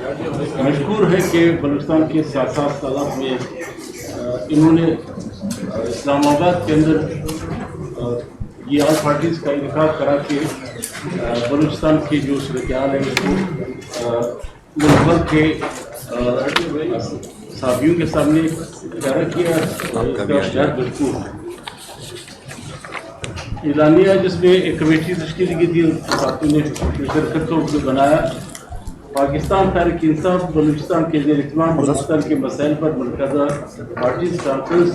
مشکور ہے کہ بلوچستان کے 7 سالات میں انہوں نے اسلام آباد کے اندر یہ آل پارٹیز کا انعقاد کرا کے بلوچستان کی جو صورتحال ہے اس کو ملک بھر کے صحافیوں کے سامنے اجارہ کیا. اس کا شہر مشکور ہے. اعلانیہ جس میں ایک کمیٹی تشکیل کی تھی صحافیوں نے شرکت کو بنایا. پاکستان تحریک انصاف بلوچستان کے زیر اہتمام بلوچستان کے مسائل پر مرکزہ پارٹیز کانفرنس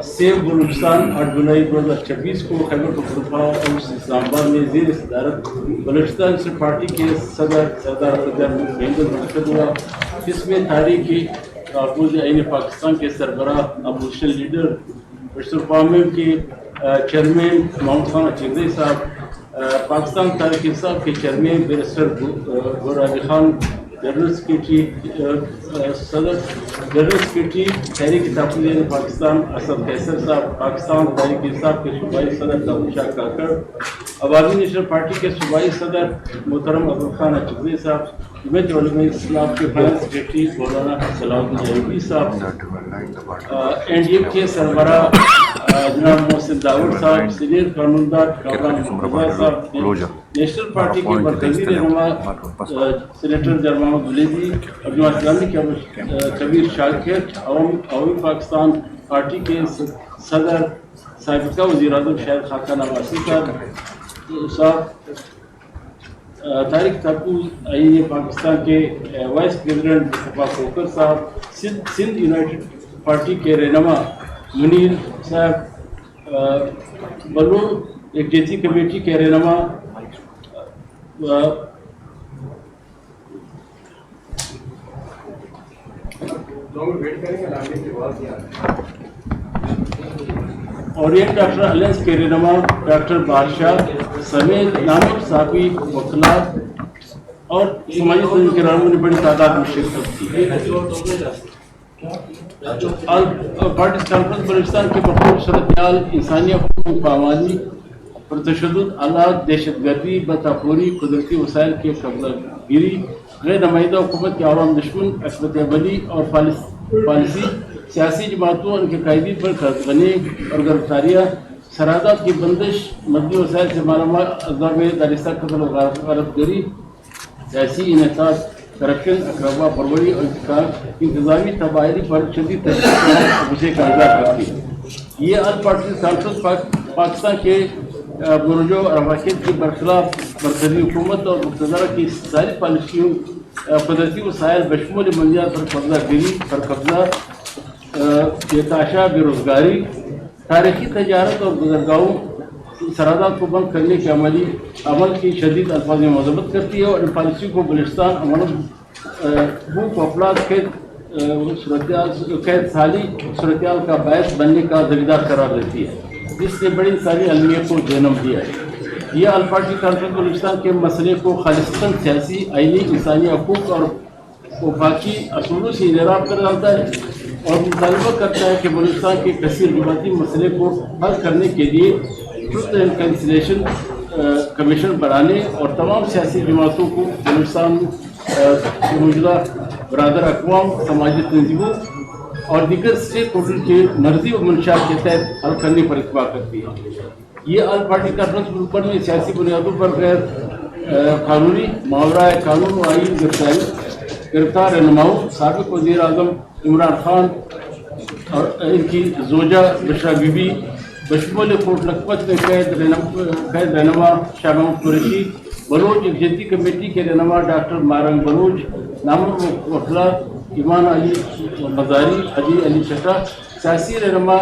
سیو بلوچستان 8 جولائی 2026 کو خیبر پختونخوا اور اسلام آباد میں زیر صدارت بلوچستان سے پارٹی کے صدر سردار مہندر منعقد ہوا. اس میں تحریک تحفظ عین پاکستان کے سربراہ اپوزیشن لیڈر بشر قوم کے چیئرمین محمد خان اچکزئی صاحب، پاکستان تحریک انصاف کے چیئرمین بیرسٹر گور علی خان، جنرل سیکریٹری صدر جنرل سیکریٹری تحریک تحفظ پاکستان اسد قیصر صاحب، پاکستان تحریک انصاف کے صوبائی صدر داؤد شاہ کاکڑ، عوامی نیشنل پارٹی کے صوبائی صدر محترم عبدالرحمن خان اچکزئی صاحب، جمعیت علماء اسلام کے فائنانس سیکریٹری مولانا صلاح الدین ایوبی صاحب، این ڈی ایم کے سربراہ جناب محسن داؤد صاحب، سینئر قانوندار کامران مرتضیٰ صاحب، نیشنل پارٹی کے مرکزی رہنما سینیٹر جان محمد ولیدی، جماعت اسلامی کے کبیر شاکر، عوامی پاکستان پارٹی کے صدر سابقہ وزیر اعظم شاہد خاقان عباسی صاحب، تحریک تحفظ عین پاکستان کے وائس پریزیڈنٹ مصطفیٰ کوکر صاحب، سندھ یونائٹڈ پارٹی کے رہنما منیر صاحب، بلور ایکجنسی کمیٹی کے رہنما اورینٹ ڈاکٹر الائنس کے رہنما ڈاکٹر بادشاہ سمیت نامور صحافی وکلاء اور سماجی تنظیم کے رہنماؤں نے بڑی تعداد میں شرکت کی. پارٹیز کانفرنس بلوچستان کے مختلف صورتحال، انسانی حقوق پامالی، پرتشدد حالات، دہشت گردی، بدعملی، قدرتی وسائل کے قبضہ گیری، غیر نمائندہ حکومت کے عوام دشمن، عصمت عملی اور پالیسی، سیاسی جماعتوں اور ان کے قائدین پر قرض اور گرفتاریاں، سرحدات کی بندش، مدنی وسائل سے مالامال اعضاء میں دارستہ قتل و غارت گری، سیاسی انحطاط، کرپشن، اقربا پروری اور انتظامی تباہی پر شدید تشدد اسے کا اظہار کرتی ہے. یہ آل پارٹیز کانفرنس پاکستان کے بروجوں اور رواقت کی برخلاف مرکزی حکومت اور مقتدرہ کی ساری پالیسیوں، قدرتی وسائل بشمول منجات پر قبضہ گیری، پر قبضہ، بےتحاشا بے روزگاری، تاریخی تجارت اور گزرگاہوں، سرحدات کو بند کرنے کے عمل کی شدید الفاظ میں مذمت کرتی ہے اور ان پالیسی کو بلوچستان بھوک افراد قید سالی صورتحال کا باعث بننے کا دلیدار قرار دیتی ہے، جس نے بڑی انسانی المیت کو جنم دیا ہے. یہ آل پارٹی کانفرنس بلوچستان کے مسئلے کو خالصتاً سیاسی، آئینی، انسانی حقوق اور وفاقی اصولوں سے انحراف کر ڈالتا ہے اور مطالبہ کرتا ہے کہ بلوچستان کے کثیر جماعتی مسئلے کو حل کرنے کے لیے ٹروتھ اینڈ کنسیلیشن کمیشن بنانے اور تمام سیاسی جماعتوں کو بلوچستان کے موجودہ برادر اقوام، سماجی تنظیموں اور دیگر اسٹیک ہولڈر کے مرضی و منشات کے تحت حل کرنے پر اتفاق کرتی ہے. یہ آل پارٹی کانفرنس ملک بھر میں سیاسی بنیادوں پر غیر قانونی ماورائے قانون و آئین گرفتار رہنماؤں، سابق وزیر اعظم عمران خان اور ان کی زوجہ بشرا بی بی، بشمول کوٹ لکھپت میں قید رہنما شاہ محمود قریشی، بلوچ ایکجنسی کمیٹی کے رہنما ڈاکٹر مارنگ بلوچ، نامور وکلاء ایمان علی مزاری، حجی علی چٹا، سیاسی رہنما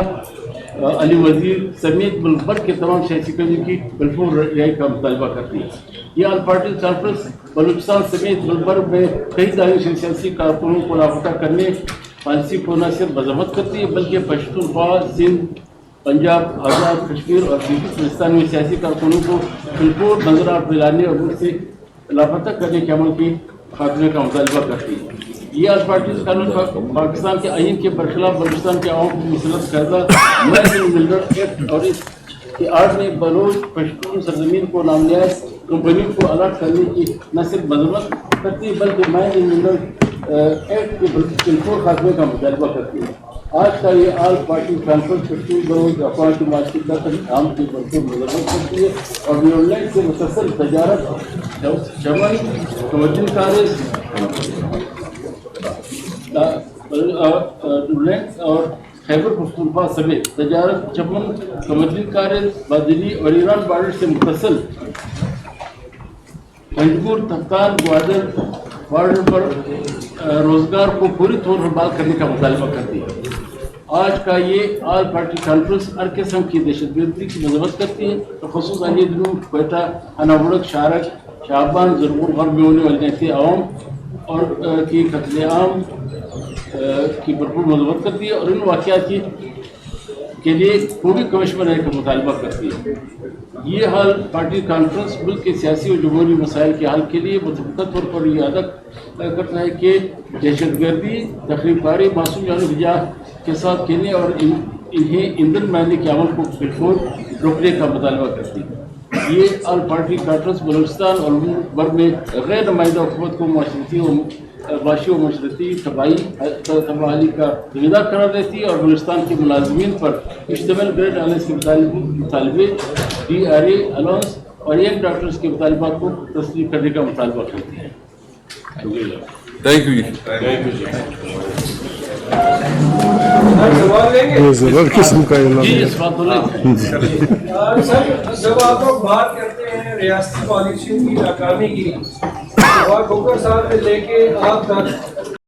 علی وزیر سمیت ملک بھر کے تمام سیاسی کمیٹی کی بالفور رہائی کا مطالبہ کرتی ہے. یہ آل پارٹیز کانفرنس بلوچستان سمیت ملک بھر میں کئی دانشور سیاسی کارکنوں کو لاپتہ کرنے پالیسی کو نہ صرف مذمت کرتی ہے بلکہ پشتونخوا، سندھ، پنجاب، آزاد کشمیر اور بلوچستان میں سیاسی کارکنوں کو بالفور نظر دلانے اور ان سے لاپتہ کرنے کے عمل کی خاتمے کا مطالبہ کرتی ہے. یہ آل پارٹیز قانون پاکستان کے آئین کے برخلاف بلوچستان کے عوام کو مسلط کردہ ملڈر ایکٹ اور اس کی آڑ میں بلوچ پشتون سرزمین کو نامنہاد کمپنیوں کو الرٹ کرنے کی نہ صرف مذمت کرتی ہے بلکہ مائن منرل ایکٹ کے بالکل خاتمے کا مطالبہ کرتی ہے. آج کا یہ آل پارٹی کانفرنس کشمیر بروز افواہ کی معاشی کا عام کی بھرپور مذمت کرتی ہے اور نیوزیلینڈ سے مسلسل تجارت چمن توجن کارز اور خیبر پختونخوا سمیت تجارت چمن توجن کارز بادلی اور ایران بارڈر سے متصل پنجگور تفتان گوادر بارڈر پر روزگار کو پوری طور پر بحال کرنے کا مطالبہ کرتی ہے. آج کا یہ آل پارٹی کانفرنس ہر قسم کی دہشت گردی کی مذمت کرتی ہے تو خصوصاً یہ دنوں کوئٹہ اناوڑک شارک شعبان ضرور غرب میں ہونے والے ایسے عوام اور کی قتل عام کی بھرپور مذمت کرتی ہے اور ان واقعات کے لیے قومی کمیشن بنانے کا مطالبہ کرتی ہے. یہ حال پارٹی کانفرنس ملک کے سیاسی اور جمہوری مسائل کے حل کے لیے متفقہ طور پر یہ ادا کرتا ہے کہ دہشت گردی تخریب کاری معصوم جانوں کی جان کے ساتھ کھیلنے اور انہیں ایندھن مہنگے کے عمل کو بالکل روکنے کا مطالبہ کرتی ہے. یہ آل پارٹی کانفرنس بلوچستان اور ملک بھر میں غیر نمائندہ حکومت کو معاشرتی معاشی و معاشرتی تباہی کا ذمہ دار قرار دیتی ہے اور بلوچستان کے ملازمین پر مشتمل گریڈ الاؤنس کے مطالبے DRA الاؤنس اور ینگ ڈاکٹرز کے مطالبات کو تسلیم کرنے کا مطالبہ کرتی ہے. Thank you. سوال لیں گے زبر قسم کا جی اس بات سر. جب آپ لوگ بات کرتے ہیں ریاستی پالیسیوں کی ناکامی کی، حکومت صاحب سے لے کے آپ تک